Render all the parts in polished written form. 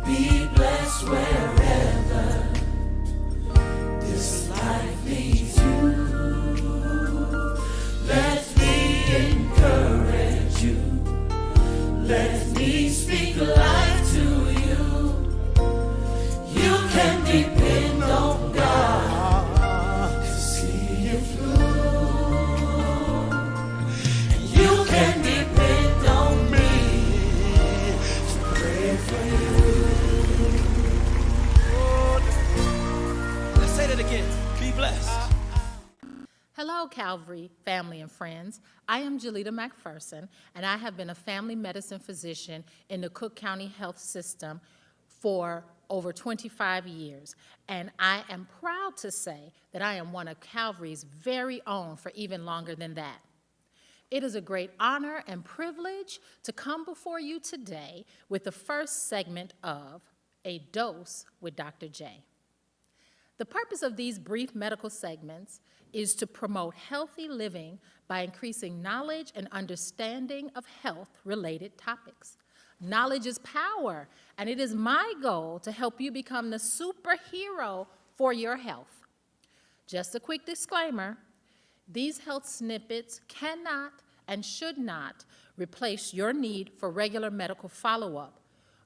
Be blessed wherever this life leads you. Let me encourage you. Let me speak life to you. You can depend on God to see you through. You can depend on me to pray for you. Let's say that again. Be blessed. Hello, Calvary family and friends. I am Jalita McPherson, and I have been a family medicine physician in the Cook County Health System for over 25 years. And I am proud to say that I am one of Calvary's very own for even longer than that. It is a great honor and privilege to come before you today with the first segment of A Dose with Dr. J. The purpose of these brief medical segments is to promote healthy living by increasing knowledge and understanding of health-related topics. Knowledge is power, and it is my goal to help you become the superhero for your health. Just a quick disclaimer, these health snippets cannot and should not replace your need for regular medical follow-up,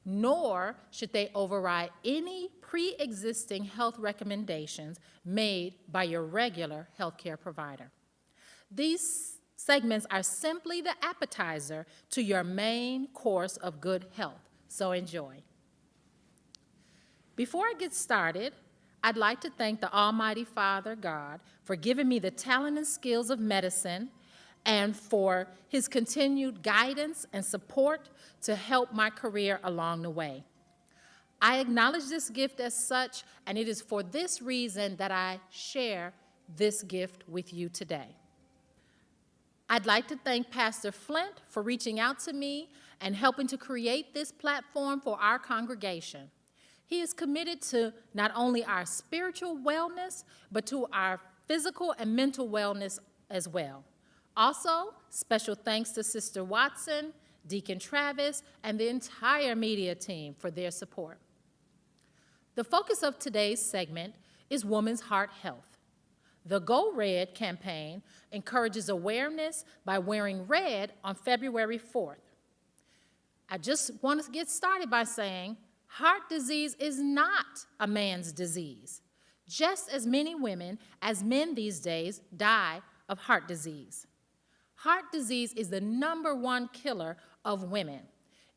nor should they override any pre-existing health recommendations made by your regular healthcare provider. These segments are simply the appetizer to your main course of good health, so enjoy. Before I get started, I'd like to thank the Almighty Father, God, for giving me the talent and skills of medicine and for his continued guidance and support to help my career along the way. I acknowledge this gift as such, and it is for this reason that I share this gift with you today. I'd like to thank Pastor Flint for reaching out to me and helping to create this platform for our congregation. He is committed to not only our spiritual wellness, but to our physical and mental wellness as well. Also, special thanks to Sister Watson, Deacon Travis, and the entire media team for their support. The focus of today's segment is women's heart health. The Go Red campaign encourages awareness by wearing red on February 4th. I just want to get started by saying heart disease is not a man's disease. Just as many women as men these days die of heart disease. Heart disease is the #1 killer of women.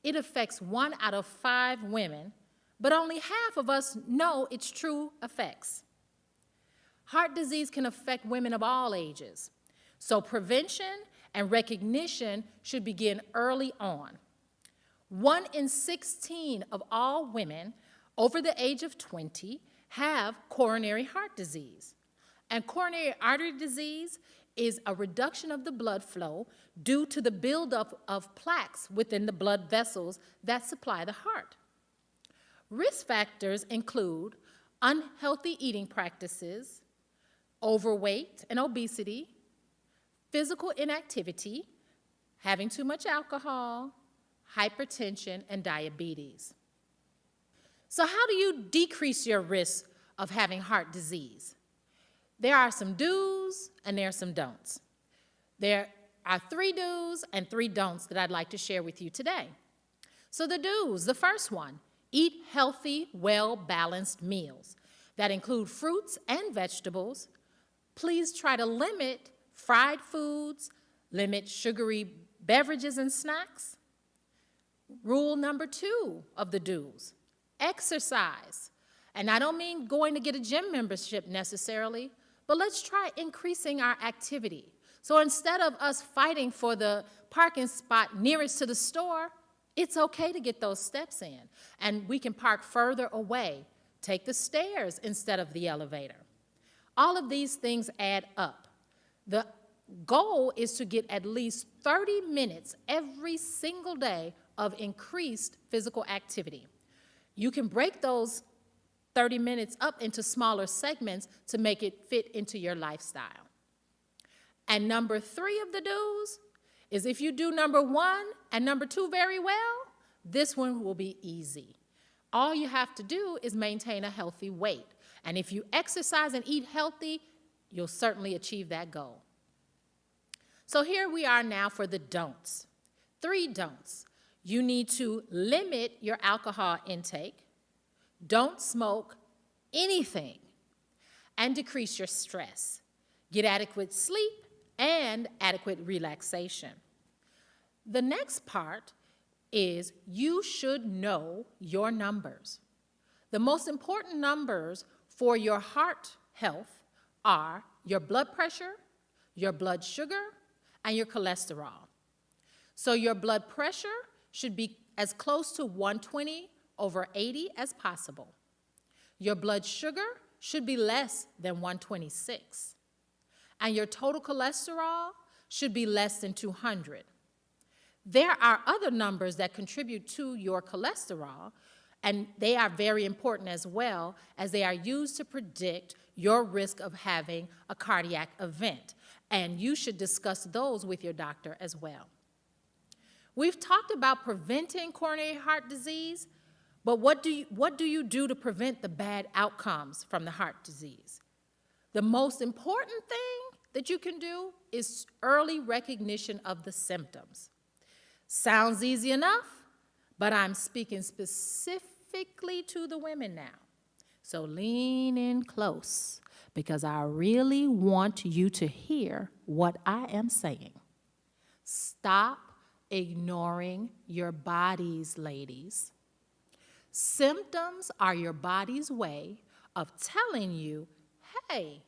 It affects 1 out of 5 women, but only half of us know its true effects. Heart disease can affect women of all ages, so prevention and recognition should begin early on. 1 in 16 of all women over the age of 20 have coronary heart disease, and coronary artery disease is a reduction of the blood flow due to the buildup of plaques within the blood vessels that supply the heart. Risk factors include unhealthy eating practices, overweight and obesity, physical inactivity, having too much alcohol, hypertension, and diabetes. So how do you decrease your risk of having heart disease? There are some do's and there are some don'ts. There are 3 do's and 3 don'ts that I'd like to share with you today. So the do's, the first one, eat healthy, well-balanced meals that include fruits and vegetables. Please try to limit fried foods, limit sugary beverages and snacks. Rule number 2 of the do's, exercise. And I don't mean going to get a gym membership necessarily, but let's try increasing our activity. So instead of us fighting for the parking spot nearest to the store, it's okay to get those steps in. And we can park further away, take the stairs instead of the elevator. All of these things add up. The goal is to get at least 30 minutes every single day of increased physical activity. You can break those 30 minutes up into smaller segments to make it fit into your lifestyle. And number 3 of the do's is if you do number 1 and number 2 very well, this one will be easy. All you have to do is maintain a healthy weight. And if you exercise and eat healthy, you'll certainly achieve that goal. So here we are now for the don'ts. 3 don'ts. You need to limit your alcohol intake, don't smoke anything, and decrease your stress. Get adequate sleep and adequate relaxation. The next part is you should know your numbers. The most important numbers for your heart health are your blood pressure, your blood sugar, and your cholesterol. So your blood pressure should be as close to 120/80 as possible. Your blood sugar should be less than 126. And your total cholesterol should be less than 200. There are other numbers that contribute to your cholesterol, and they are very important as well, as they are used to predict your risk of having a cardiac event. And you should discuss those with your doctor as well. We've talked about preventing coronary heart disease, but what do you do to prevent the bad outcomes from the heart disease? The most important thing that you can do is early recognition of the symptoms. Sounds easy enough, but I'm speaking specifically to the women now. So lean in close, because I really want you to hear what I am saying. Stop ignoring your bodies, ladies. Symptoms are your body's way of telling you, hey,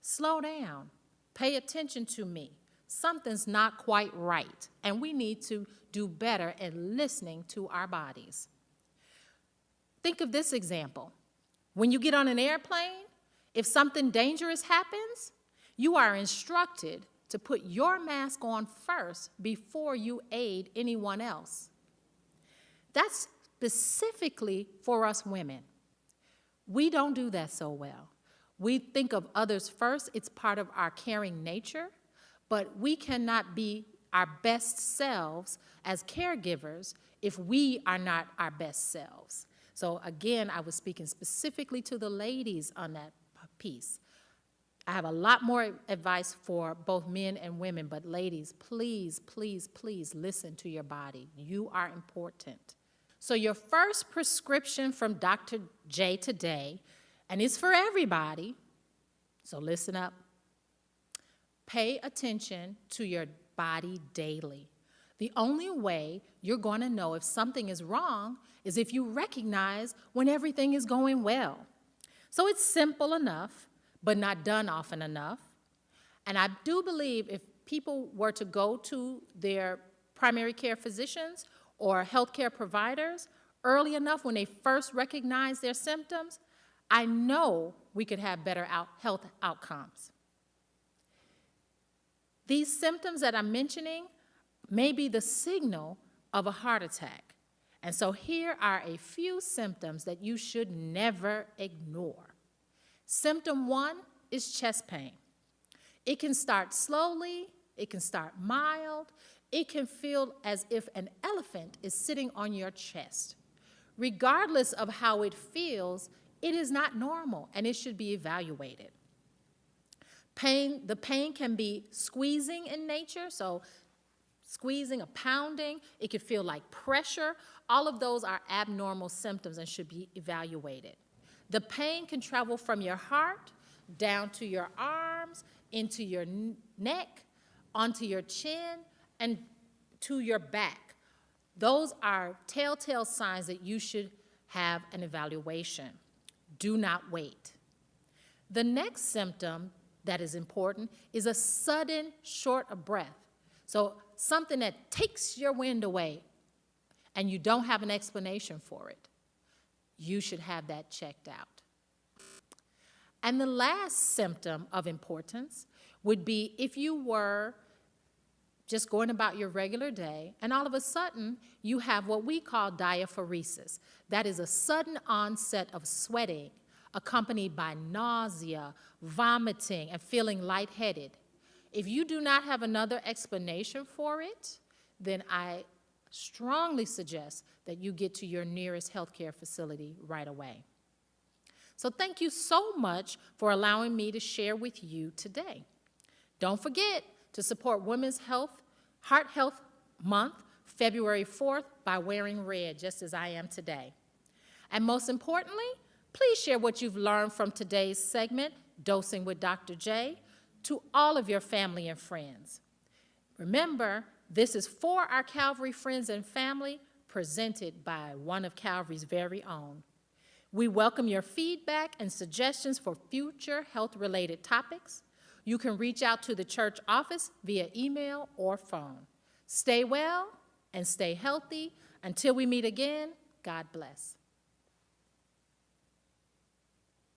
slow down, pay attention to me. Something's not quite right, and we need to do better in listening to our bodies. Think of this example. When you get on an airplane, if something dangerous happens, you are instructed to put your mask on first before you aid anyone else. That's specifically for us women. We don't do that so well. We think of others first. It's part of our caring nature, but we cannot be our best selves as caregivers if we are not our best selves. So again, I was speaking specifically to the ladies on that piece. I have a lot more advice for both men and women, but ladies, please, please, please listen to your body. You are important. So your first prescription from Dr. J today, and it's for everybody, so listen up. Pay attention to your body daily. The only way you're going to know if something is wrong is if you recognize when everything is going well. So it's simple enough, but not done often enough. And I do believe if people were to go to their primary care physicians or healthcare providers early enough when they first recognize their symptoms, I know we could have better health outcomes. These symptoms that I'm mentioning may be the signal of a heart attack. And so here are a few symptoms that you should never ignore. Symptom 1 is chest pain. It can start slowly, it can start mild, it can feel as if an elephant is sitting on your chest. Regardless of how it feels, it is not normal and it should be evaluated. The pain can be squeezing in nature, so squeezing or pounding. It can feel like pressure. All of those are abnormal symptoms and should be evaluated. The pain can travel from your heart down to your arms, into your neck, onto your chin, and to your back. Those are telltale signs that you should have an evaluation. Do not wait. The next symptom that is important is a sudden short of breath. So something that takes your wind away and you don't have an explanation for it. You should have that checked out. And the last symptom of importance would be if you were just going about your regular day, and all of a sudden, you have what we call diaphoresis. That is a sudden onset of sweating, accompanied by nausea, vomiting, and feeling lightheaded. If you do not have another explanation for it, then I strongly suggest that you get to your nearest healthcare facility right away. So thank you so much for allowing me to share with you today. Don't forget to support Women's Heart Health Month, February 4th, by wearing red, just as I am today. And most importantly, please share what you've learned from today's segment, Dosing with Dr. J, to all of your family and friends. Remember, this is for our Calvary friends and family, presented by one of Calvary's very own. We welcome your feedback and suggestions for future health-related topics. You can reach out to the church office via email or phone. Stay well and stay healthy. Until we meet again, God bless.